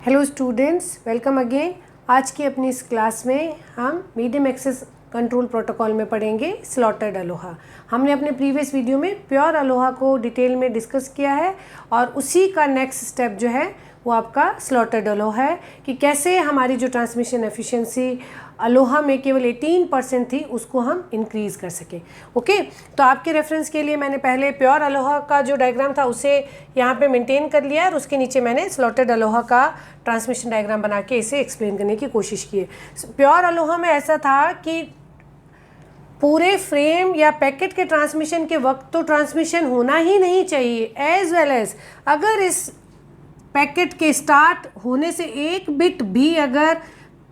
Hello students, welcome again. आज की अपनी इस क्लास में हम मीडियम एक्सेस कंट्रोल प्रोटोकॉल में पढ़ेंगे स्लॉटेड अलोहा। हमने अपने प्रीवियस वीडियो में प्योर अलोहा को डिटेल में डिस्कस किया है और उसी का नेक्स्ट स्टेप जो है वो आपका स्लॉटेड अलोहा है कि कैसे हमारी जो ट्रांसमिशन एफिशिएंसी अलोहा में केवल 18% थी उसको हम इंक्रीज़ कर सकें। ओके, तो आपके रेफरेंस के लिए मैंने पहले प्योर अलोहा का जो डायग्राम था उसे यहाँ पे मेंटेन कर लिया और उसके नीचे मैंने स्लॉटेड अलोहा का ट्रांसमिशन डायग्राम बना के इसे एक्सप्लेन करने की कोशिश की है। प्योर अलोहा में ऐसा था कि पूरे फ्रेम या पैकेट के ट्रांसमिशन के वक्त तो ट्रांसमिशन होना ही नहीं चाहिए, एज वेल एज अगर इस पैकेट के स्टार्ट होने से एक बिट भी अगर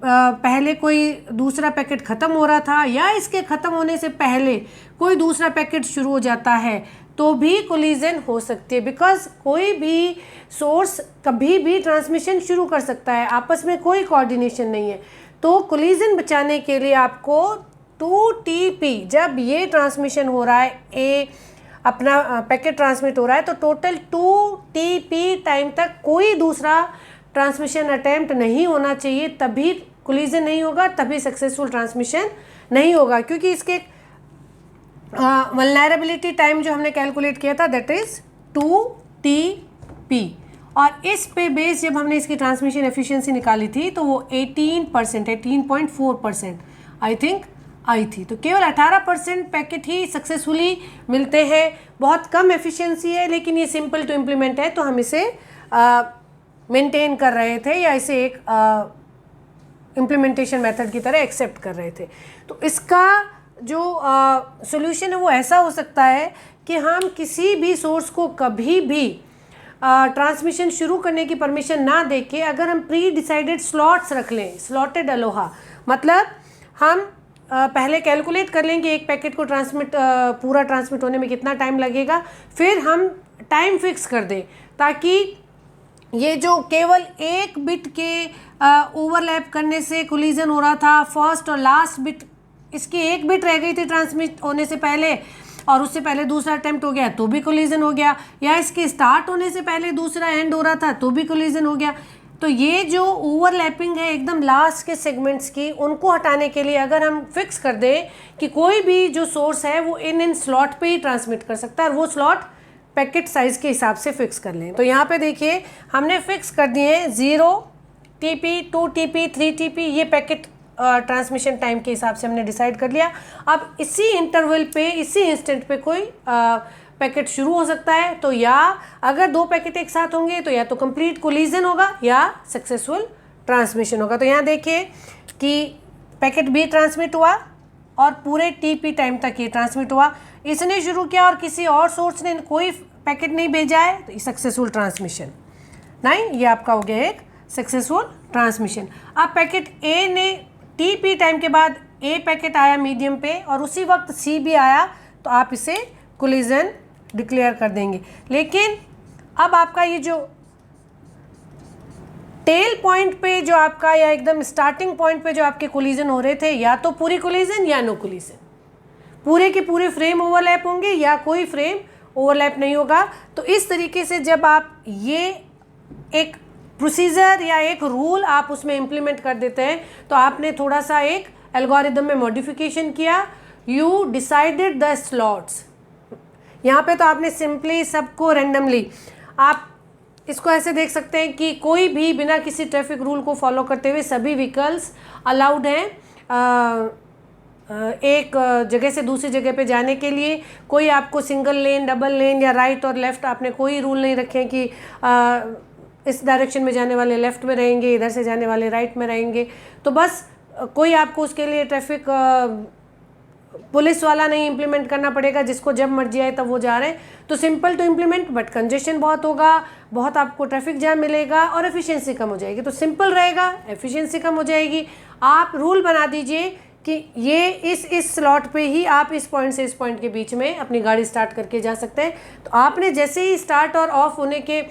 पहले कोई दूसरा पैकेट ख़त्म हो रहा था या इसके ख़त्म होने से पहले कोई दूसरा पैकेट शुरू हो जाता है तो भी कोलिजन हो सकती है। बिकॉज कोई भी सोर्स कभी भी ट्रांसमिशन शुरू कर सकता है, आपस में कोई कोऑर्डिनेशन नहीं है। तो कोलिजन बचाने के लिए आपको 2TP, जब ये ट्रांसमिशन हो रहा है, ए अपना पैकेट ट्रांसमिट हो रहा है, तो टोटल 2TP टाइम तक कोई दूसरा ट्रांसमिशन अटेम्प्ट नहीं होना चाहिए, तभी कोलिजन नहीं होगा, तभी सक्सेसफुल ट्रांसमिशन नहीं होगा। क्योंकि इसके वल्नरेबिलिटी टाइम जो हमने कैलकुलेट किया था दैट इज 2TP और इस पे बेस जब हमने इसकी ट्रांसमिशन एफिशिएंसी निकाली थी तो वो 18% आई थिंक आई थी। तो केवल 18% पैकेट ही सक्सेसफुली मिलते हैं। बहुत कम एफिशिएंसी है, लेकिन ये सिंपल टू इम्प्लीमेंट है तो हम इसे मेंटेन कर रहे थे या इसे एक इम्प्लीमेंटेशन मेथड की तरह एक्सेप्ट कर रहे थे। तो इसका जो सॉल्यूशन है वो ऐसा हो सकता है कि हम किसी भी सोर्स को कभी भी ट्रांसमिशन शुरू करने की परमिशन ना देके अगर हम प्री डिसाइडेड स्लॉट्स रख लें, स्लॉटेड अलोहा मतलब हम पहले कैलकुलेट कर लें कि एक पैकेट को पूरा ट्रांसमिट होने में कितना टाइम लगेगा, फिर हम टाइम फिक्स कर दें ताकि ये जो केवल एक बिट के ओवरलैप करने से कोलिजन हो रहा था, फर्स्ट और लास्ट बिट, इसकी एक बिट रह गई थी ट्रांसमिट होने से पहले और उससे पहले दूसरा अटेम्प्ट हो गया तो भी कोलिजन हो गया, या इसके स्टार्ट होने से पहले दूसरा एंड हो रहा था तो भी कोलिजन हो गया। तो ये जो ओवरलैपिंग है एकदम लास्ट के सेगमेंट्स की, उनको हटाने के लिए अगर हम फिक्स कर दें कि कोई भी जो सोर्स है वो इन स्लॉट पे ही ट्रांसमिट कर सकता है और वो स्लॉट पैकेट साइज़ के हिसाब से फिक्स कर लें। तो यहाँ पे देखिए हमने फिक्स कर दिए 0TP, 2TP, 3TP, ये पैकेट ट्रांसमिशन टाइम के हिसाब से हमने डिसाइड कर लिया। अब इसी इंटरवल पे, इसी इंस्टेंट पे कोई पैकेट शुरू हो सकता है, तो या अगर दो पैकेट एक साथ होंगे तो या तो कंप्लीट कोलिजन होगा या सक्सेसफुल ट्रांसमिशन होगा। तो यहाँ देखिए कि पैकेट भी ट्रांसमिट हुआ और पूरे TP टाइम तक ये ट्रांसमिट हुआ। इसने शुरू किया और किसी और सोर्स ने कोई पैकेट नहीं भेजा है तो सक्सेसफुल ट्रांसमिशन 9, ये आपका हो गया एक सक्सेसफुल ट्रांसमिशन। अब पैकेट ए ने TP टाइम के बाद ए पैकेट आया मीडियम पे और उसी वक्त C भी आया तो आप इसे कोलिजन डिक्लेयर कर देंगे। लेकिन अब आपका ये जो टेल पॉइंट पे जो आपका या एकदम स्टार्टिंग पॉइंट पे जो आपके कोलिजन हो रहे थे, या तो पूरी कोलिजन या नो कोलिजन, पूरे के पूरे फ्रेम ओवरलैप होंगे या कोई फ्रेम ओवरलैप नहीं होगा। तो इस तरीके से जब आप ये एक प्रोसीजर या एक रूल आप उसमें इम्प्लीमेंट कर देते हैं तो आपने थोड़ा सा एक एल्गोरिदम में मॉडिफिकेशन किया, यू डिसाइडेड द स्लॉट्स। यहाँ पे तो आपने सिंपली सबको रैंडमली, आप इसको ऐसे देख सकते हैं कि कोई भी बिना किसी ट्रैफिक रूल को फॉलो करते हुए सभी व्हीकल्स अलाउड हैं एक जगह से दूसरी जगह पे जाने के लिए। कोई आपको सिंगल लेन, डबल लेन या राइट और लेफ़्ट, आपने कोई रूल नहीं रखे कि इस डायरेक्शन में जाने वाले लेफ़्ट में रहेंगे, इधर से जाने वाले राइट में रहेंगे। तो बस कोई आपको उसके लिए ट्रैफिक पुलिस वाला नहीं इम्प्लीमेंट करना पड़ेगा, जिसको जब मर्जी आए तब वो जा रहे हैं। तो simple to implement, but congestion बहुत होगा, बहुत आपको ट्रैफिक जैम मिलेगा और एफिशिएंसी कम हो जाएगी। तो सिंपल रहेगा, एफिशिएंसी कम हो जाएगी। आप रूल बना दीजिए कि ये इस स्लॉट पे ही आप इस पॉइंट से इस पॉइंट के बीच में अपनी गाड़ी स्टार्ट करके जा सकते हैं। तो आपने जैसे ही स्टार्ट और ऑफ होने के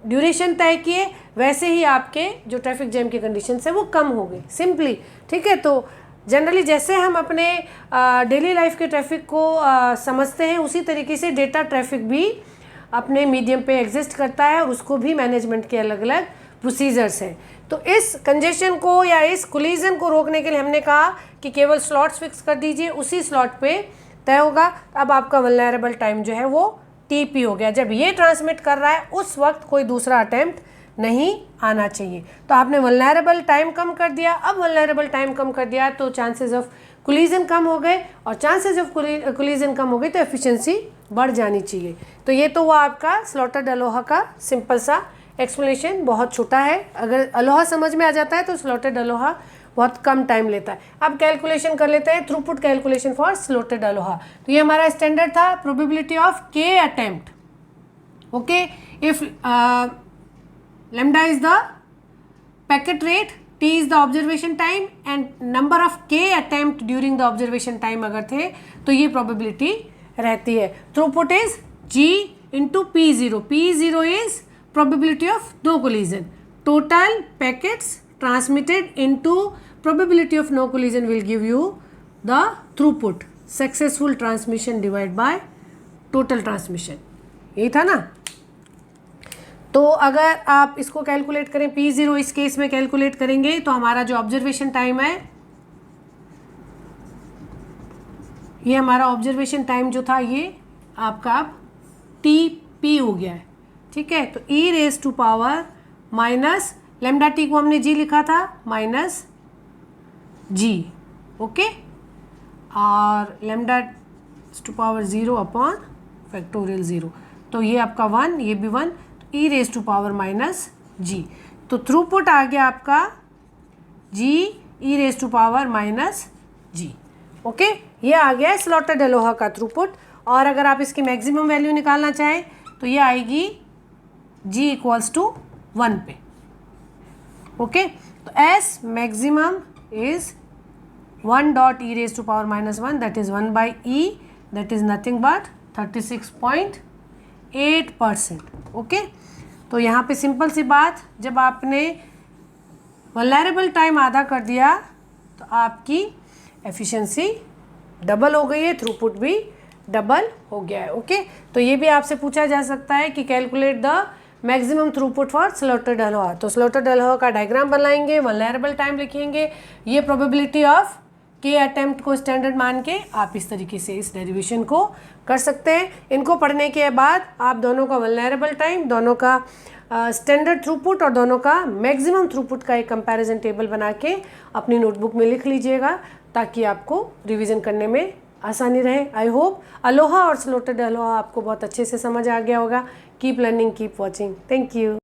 ड्यूरेशन तय किए वैसे ही आपके जो ट्रैफिक जैम की कंडीशन है वो कम हो गई, सिंपली। ठीक है, तो जनरली जैसे हम अपने डेली लाइफ के ट्रैफिक को समझते हैं उसी तरीके से डेटा ट्रैफिक भी अपने मीडियम पे एग्जिस्ट करता है और उसको भी मैनेजमेंट के अलग अलग प्रोसीजर्स हैं। तो इस कंजेशन को या इस कोलिजन को रोकने के लिए हमने कहा कि केवल स्लॉट्स फिक्स कर दीजिए, उसी स्लॉट पे तय होगा। अब आपका वल्नरेबल टाइम जो है वो TP हो गया। जब ये ट्रांसमिट कर रहा है उस वक्त कोई दूसरा अटेम्प्ट नहीं आना चाहिए। तो आपने वल्नरेबल टाइम कम कर दिया। अब वल्नरेबल टाइम कम कर दिया तो चांसेस ऑफ कोलिजन कम हो गए, और चांसेस ऑफ कोलिजन कम हो गई तो एफिशिएंसी बढ़ जानी चाहिए। तो ये तो हुआ आपका स्लॉटर्ड अलोहा का सिंपल सा एक्सप्लेनेशन, बहुत छोटा है। अगर अलोहा समझ में आ जाता है तो स्लॉटर्ड अलोहा बहुत कम टाइम लेता है। अब कैलकुलेशन कर लेते हैं, throughput calculation for slaughtered Aloha. तो ये हमारा स्टैंडर्ड था, probability of K attempt. Okay, if lambda is the packet rate, T is the observation time and number of K attempt during the observation time अगर थे तो ये probability रहती है। Throughput is G into P0। P0 is probability of no collision. Total packets transmitted into probability of no collision will give you the throughput. Successful transmission divided by total transmission. यही था ना। तो अगर आप इसको calculate करें, P0 इस case में कैलकुलेट करेंगे तो हमारा जो ऑब्जर्वेशन टाइम है, ये हमारा ऑब्जर्वेशन टाइम जो था ये आपका अब TP हो गया है। ठीक है, तो e raise to power minus lambda t को हमने g लिखा था माइनस g। ओके, और lambda to power 0 upon factorial 0। तो ये आपका 1, ये भी 1, तो e raise to power minus g। तो थ्रूपुट आ गया आपका g e raise to power minus g। Okay, ये आ गया है स्लॉटर्ड अलोहा का थ्रूपुट। और अगर आप इसकी मैक्सिमम वैल्यू निकालना चाहें तो ये आएगी G इक्वल्स टू 1 पे। ओके, तो S maximum is 1 dot e raise to power minus 1, that is 1 by e, that is nothing but 36.8%। Okay, तो यहाँ पे सिंपल सी बात, जब आपने वल्नरेबल टाइम आधा कर दिया तो आपकी एफिशिएंसी डबल हो गई है, थ्रूपुट भी डबल हो गया है। ओके, तो ये भी आपसे पूछा जा सकता है कि calculate the maximum throughput for slaughtered Aloha. तो स्लॉटर्ड अलोहा का डायग्राम बनाएंगे, वल्नरेबल टाइम लिखेंगे, ये प्रोबेबिलिटी ऑफ K अटेम्प्ट को स्टैंडर्ड मान के आप इस तरीके से इस डेरिवेशन को कर सकते हैं। इनको पढ़ने के बाद आप दोनों का वल्नरेबल टाइम, दोनों का स्टैंडर्ड थ्रूपुट और दोनों का मैक्सिमम थ्रूपुट का एक कंपैरिजन टेबल बना के अपनी नोटबुक में लिख लीजिएगा, ताकि आपको रिवीजन करने में आसानी रहे। आई होप अलोहा और स्लॉटर्ड अलोहा आपको बहुत अच्छे से समझ आ गया होगा। Keep learning, keep watching. Thank you.